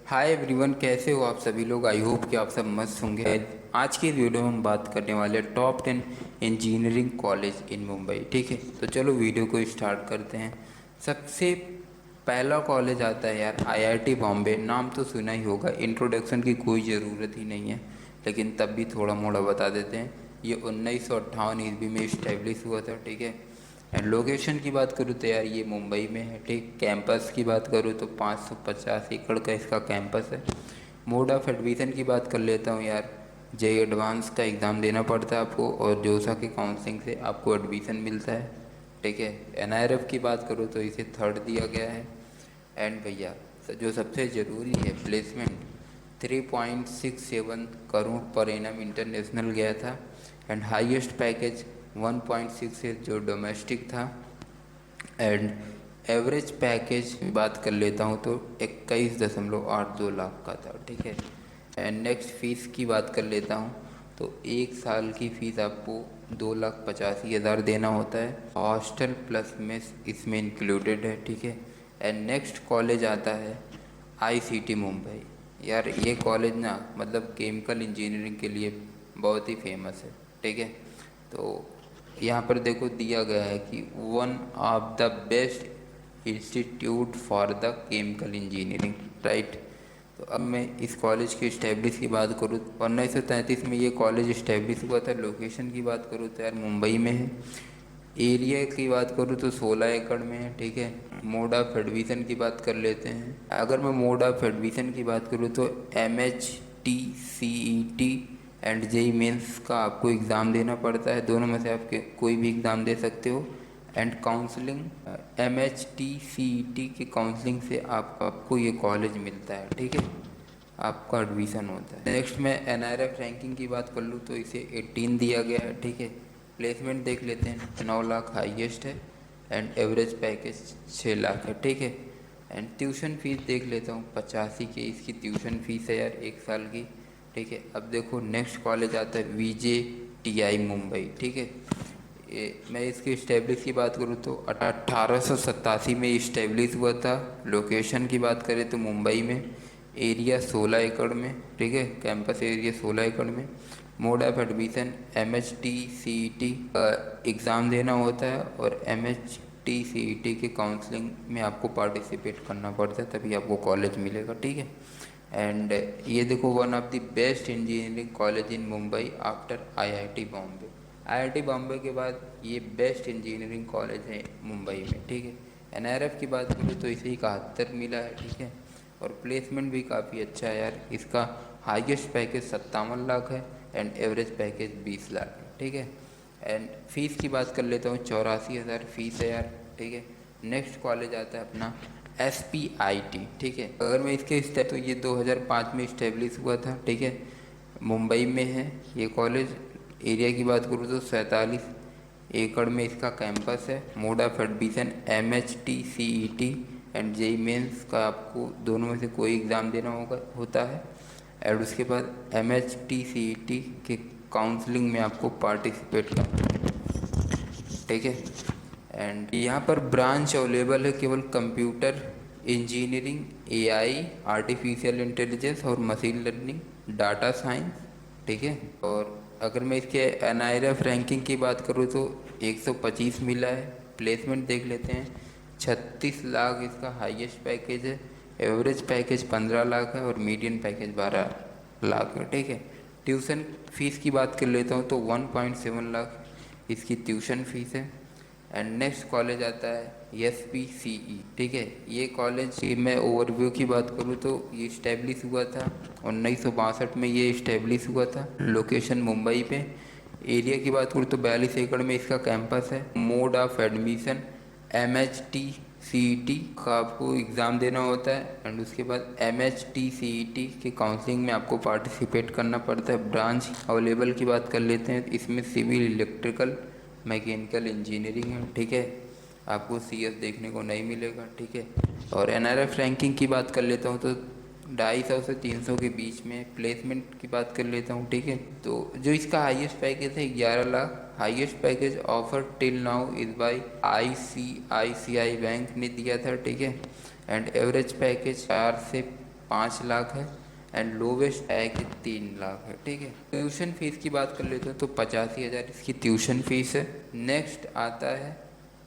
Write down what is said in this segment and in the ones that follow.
Hi everyone, कैसे हो आप सभी लोग। आई होप कि आप सब मस्त होंगे। आज की इस वीडियो में हम बात करने वाले हैं top 10 engineering college in Mumbai. ठीक है, तो चलो वीडियो को स्टार्ट करते हैं। सबसे पहला कॉलेज आता है यार आईआईटी बॉम्बे। नाम तो सुना ही होगा, इंट्रोडक्शन की कोई ज़रूरत ही नहीं है, लेकिन तब भी थोड़ा मोड़ा बता देते हैं। ये 1958 ईस्वी में इस्टेब्लिश हुआ था। ठीक है, एंड लोकेशन की बात करूँ तो यार ये मुंबई में है। ठीक, कैंपस की बात करूँ तो 550 एकड़ का इसका कैंपस है। मोड ऑफ एडमिशन की बात कर लेता हूँ यार। जेई एडवांस का एग्ज़ाम देना पड़ता है आपको, और जोसा की काउंसलिंग से आपको एडमिशन मिलता है। ठीक है, एनआईआरएफ की बात करूँ तो इसे थर्ड दिया गया है। एंड भैया जो सबसे ज़रूरी है, placement 3.67 crore per annum international गया था। एंड हाईएस्ट पैकेज 1.68 जो डोमेस्टिक था। एंड एवरेज पैकेज बात कर लेता हूँ तो 21.82 लाख का था। ठीक है, एंड नेक्स्ट फ़ीस की बात कर लेता हूँ तो एक साल की फ़ीस आपको 2,85,000 देना होता है। हॉस्टल प्लस मेस इसमें इंक्लूडेड है। ठीक है, एंड नेक्स्ट कॉलेज आता है आईसीटी मुंबई। यार ये कॉलेज ना मतलब केमिकल इंजीनियरिंग के लिए बहुत ही फेमस है। ठीक है, तो यहाँ पर देखो दिया गया है कि one of the best institute for the chemical engineering. Right, तो अब मैं इस कॉलेज के इस्टेब्लिश की बात करूँ, 1933 में ये कॉलेज इस्टेब्लिश हुआ था। लोकेशन की बात करूँ तो यार मुंबई में है। एरिया की बात करूँ तो 16 एकड़ में है। ठीक है, मोड ऑफ एडमिशन की बात कर लेते हैं। अगर मैं मोड ऑफ एडमिशन की बात करूँ तो MHT, CET and JEE Mains का आपको एग्ज़ाम देना पड़ता है। दोनों में से आप कोई भी एग्ज़ाम दे सकते हो। एंड काउंसलिंग MHT CET के काउंसलिंग से आपको ये कॉलेज मिलता है। ठीक है, आपका एडमिशन होता है। नेक्स्ट मैं एनआईआरएफ रैंकिंग की बात कर लूँ तो इसे 18 दिया गया है। ठीक है, प्लेसमेंट देख लेते हैं, 9 लाख हाईएस्ट है। एंड एवरेज पैकेज 6 लाख है। ठीक है, एंड ट्यूशन फीस देख लेता हूँ, 85 के इसकी ट्यूशन फीस है यार एक साल की। ठीक है, अब देखो नेक्स्ट कॉलेज आता है VJTI मुंबई। ठीक है, मैं इसके इस्टेब्लिश की बात करूँ तो 1887 में इस्टेब्लिश हुआ था। लोकेशन की बात करें तो मुंबई में। एरिया 16 एकड़ में। ठीक है, कैंपस एरिया 16 एकड़ में। Mode of admission MHT CET का एग्ज़ाम देना होता है, और MHT CET के काउंसलिंग में आपको पार्टिसिपेट करना पड़ता है, तभी आपको कॉलेज मिलेगा। ठीक है, एंड ये देखो one of the best engineering college in Mumbai after IIT Bombay. IIT Bombay के बाद ये बेस्ट इंजीनियरिंग कॉलेज है मुंबई में। ठीक है, एनआईआरएफ की बात करूँ तो इसे 71 मिला है। ठीक है, और प्लेसमेंट भी काफ़ी अच्छा है यार। इसका हाईएस्ट पैकेज 57 लाख है, एंड एवरेज पैकेज 20 लाख है। ठीक है, एंड फीस की बात कर लेता हूँ, 84,000 फीस है यार। ठीक है, नेक्स्ट कॉलेज आता है अपना SPIT। ठीक है, अगर मैं इसके स्टेप तो ये 2005 में इस्टेब्लिश हुआ था। ठीक है, मुंबई में है ये कॉलेज। एरिया की बात करूँ तो 47 एकड़ में इसका कैंपस है। Mode of admission MHT CET and JEE Mains का आपको दोनों में से कोई एग्ज़ाम देना होता है। और उसके बाद MHT CET के काउंसलिंग में आपको पार्टिसिपेट करना है। ठीक है, एंड यहाँ पर ब्रांच अवेलेबल है केवल computer engineering, AI, artificial intelligence और मशीन लर्निंग, डाटा साइंस। ठीक है, और अगर मैं इसके एनआईआरएफ रैंकिंग की बात करूँ तो 125 मिला है। प्लेसमेंट देख लेते हैं, 36 लाख इसका हाईएस्ट पैकेज है। एवरेज पैकेज 15 लाख है, और मीडियन पैकेज 12 लाख है। ठीक है, ट्यूशन फीस की बात कर लेता हूँ तो 1.7 लाख इसकी ट्यूशन फीस है। एंड नेक्स्ट कॉलेज आता है SPCE। ठीक है, ये कॉलेज की मैं ओवरव्यू की बात करूँ तो ये इस्टेब्लिश हुआ था 1962 में। ये इस्टेब्लिश हुआ था, लोकेशन मुंबई पे। एरिया की बात करूँ तो 42 एकड़ में इसका कैंपस है। Mode of admission MHT CET का आपको एग्ज़ाम देना होता है, एंड उसके बाद MHT CET के काउंसलिंग में आपको पार्टिसिपेट करना पड़ता है। ब्रांच अवेलेबल की बात कर लेते हैं, इसमें सिविल, इलेक्ट्रिकल, मैकेनिकल इंजीनियरिंग है। ठीक है, आपको CS देखने को नहीं मिलेगा। ठीक है, और एनआरएफ रैंकिंग की बात कर लेता हूँ तो 250 से 300 के बीच में। प्लेसमेंट की बात कर लेता हूँ। ठीक है, तो जो इसका हाईएस्ट पैकेज है 11 lakh. Highest package offer till now is by ICICI bank ने दिया था। ठीक है, एंड एवरेज पैकेज 4 से 5 लाख है एंड लोवेस्ट पैकेज 3 लाख है। ठीक है, ट्यूशन फीस की बात कर लेते हैं तो 85,000 इसकी ट्यूशन फीस है। नेक्स्ट आता है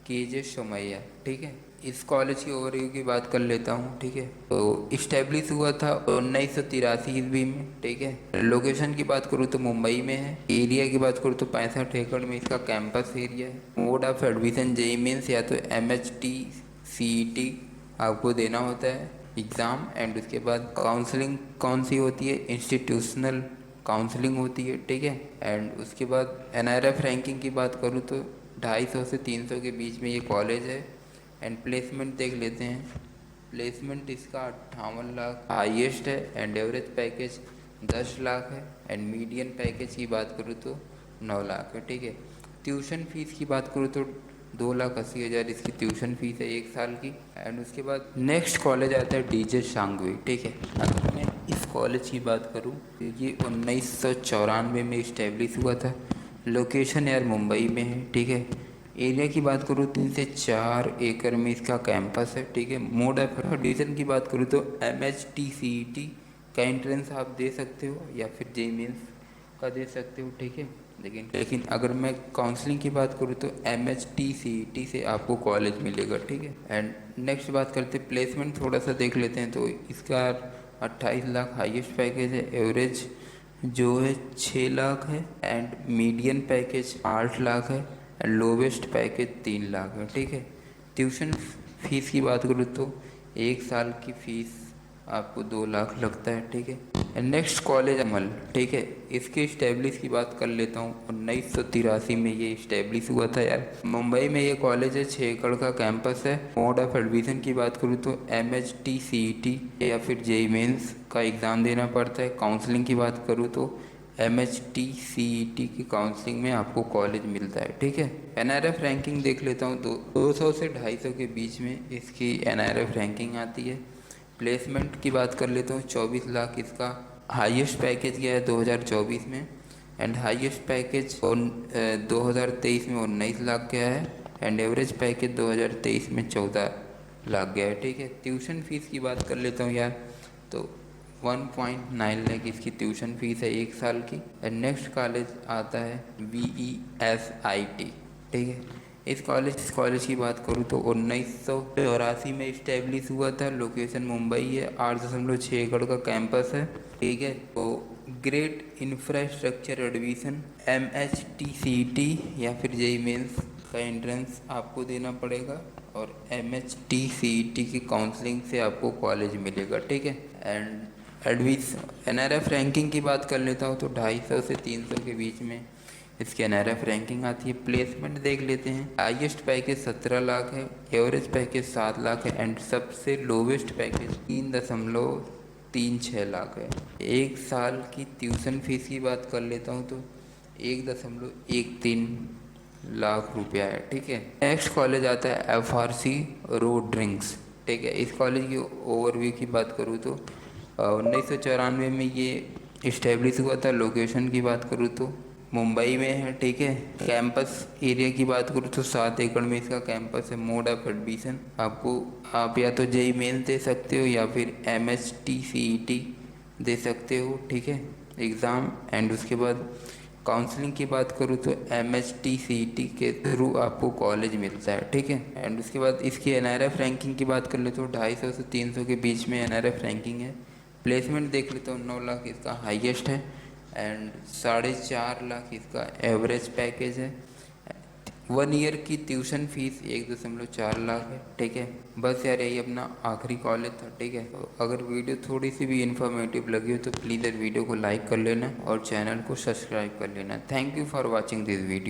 KJ सोमैया। ठीक है, इस कॉलेज की ओवरव्यू की बात कर लेता हूँ। ठीक है, तो इस्टेब्लिश हुआ था 1983 ईस्वी में। ठीक है, लोकेशन की बात करूँ तो मुंबई में है। एरिया की बात करूँ तो 65 एकड़ में इसका कैंपस एरिया है। Mode of admission JEE Mains या तो MHT CET आपको देना होता है एग्ज़ाम, एंड उसके बाद काउंसलिंग कौन सी होती है, इंस्टीट्यूशनल काउंसलिंग होती है। ठीक है, एंड उसके बाद NRF रैंकिंग की बात करूँ तो 250 से 300 के बीच में ये कॉलेज है। एंड प्लेसमेंट देख लेते हैं। प्लेसमेंट इसका 58 लाख हाईएस्ट है एंड एवरेज पैकेज 10 लाख है एंड मीडियन पैकेज की बात करूँ तो 9 लाख है। ठीक है, ट्यूशन फीस की बात करूँ तो 2,80,000 इसकी ट्यूशन फीस है 1 साल की। एंड उसके बाद नेक्स्ट कॉलेज आता है DJ सांगवी। ठीक है, अगर मैं इस कॉलेज की बात करूँ तो ये 1994 में इस्टेब्लिश हुआ था। लोकेशन यार मुंबई में है। ठीक है, एरिया की बात करूँ 3 से 4 एकड़ में इसका कैंपस है। ठीक है, मोड ऑफ एडमिशन की बात करूँ तो MHT CET का एंट्रेंस आप दे सकते हो या फिर JEE मेंस का दे सकते हो। ठीक है, लेकिन अगर मैं काउंसलिंग की बात करूँ तो MHT CET से आपको कॉलेज मिलेगा। ठीक है, एंड नेक्स्ट बात करते हैं प्लेसमेंट, थोड़ा सा देख लेते हैं। तो इसका 28 लाख हाईएस्ट पैकेज है, एवरेज जो है 6 लाख है एंड मीडियन पैकेज 8 लाख है एंड लोवेस्ट पैकेज 3 लाख है। ठीक है, ट्यूशन फीस की बात करूँ तो 1 साल की फीस आपको 2 लाख लगता है। ठीक है, एंड नेक्स्ट कॉलेज अमल। ठीक है, इसके इस्टेब्लिश की बात कर लेता हूँ। 1983 में ये इस्टेब्लिश हुआ था यार। मुंबई में ये कॉलेज है, 6 एकड़ का कैंपस है। मोड ऑफ एडमिशन की बात करूँ तो MHT CET या फिर JEE मेंस का एग्ज़ाम देना पड़ता है। काउंसलिंग की बात करूँ तो MHT CET की काउंसलिंग में आपको कॉलेज मिलता है। ठीक है, NRF रैंकिंग देख लेता हूँ तो 200 से 250 के बीच में इसकी NRF रैंकिंग आती है। प्लेसमेंट की बात कर लेता हूँ, 24 लाख इसका हाईएस्ट पैकेज गया है 2024 में एंड हाईएस्ट पैकेज 2023 में 19 लाख गया है एंड एवरेज पैकेज 2023 में 14 लाख गया है। ठीक है, ट्यूशन फीस की बात कर लेता हूँ यार, तो 1.9 लाख इसकी ट्यूशन फीस है 1 साल की। एंड नेक्स्ट कॉलेज आता है VESIT। ठीक है, इस कॉलेज की बात करूँ तो 1984 में इस्टेब्लिश हुआ था। लोकेशन मुंबई है, 8.6 एकड़ का कैंपस है। ठीक है, तो great infrastructure admission MHT CET या फिर JEE मेंस का एंट्रेंस आपको देना पड़ेगा और MHT CET की काउंसलिंग से आपको कॉलेज मिलेगा। ठीक है, एंड NRF रैंकिंग की बात कर लेता हूँ तो 250 से 300 के बीच में इसकी NRF रैंकिंग आती है। प्लेसमेंट देख लेते हैं। हाईएस्ट पैकेज 17 लाख है, एवरेज पैकेज 7 लाख है एंड सबसे लोवेस्ट पैकेज 3.36 लाख है। 1 साल की ट्यूशन फीस की बात कर लेता हूँ तो 1.13 लाख रुपया है। ठीक है, नेक्स्ट कॉलेज आता है FRC रोड ड्रिंक्स। ठीक है, इस कॉलेज की ओवरव्यू की बात करूँ तो 1994 में ये इस्टेब्लिश हुआ था। लोकेशन की बात करूँ तो मुंबई में है। ठीक है, कैंपस एरिया की बात करूँ तो 7 एकड़ में इसका कैंपस है। मोड ऑफ एडमिशन आप या तो JEE मेंस दे सकते हो या फिर MHT CET दे सकते हो। ठीक है, एग्ज़ाम, एंड उसके बाद काउंसलिंग की बात करूँ तो MHT CET के थ्रू आपको कॉलेज मिलता है। ठीक है, एंड उसके बाद इसकी NRF रैंकिंग की बात कर ले तो 250 से 300 के बीच में NRF रैंकिंग है। प्लेसमेंट देख लेता हूँ, 9 लाख इसका हाईएस्ट है एंड 4.5 लाख इसका एवरेज पैकेज है। 1 ईयर की ट्यूशन फीस 1.4 लाख है। ठीक है, बस यार यही अपना आखिरी कॉलेज था। ठीक है, तो अगर वीडियो थोड़ी सी भी इन्फॉर्मेटिव लगी हो तो प्लीज़ यार वीडियो को लाइक कर लेना और चैनल को सब्सक्राइब कर लेना। Thank you for watching this video.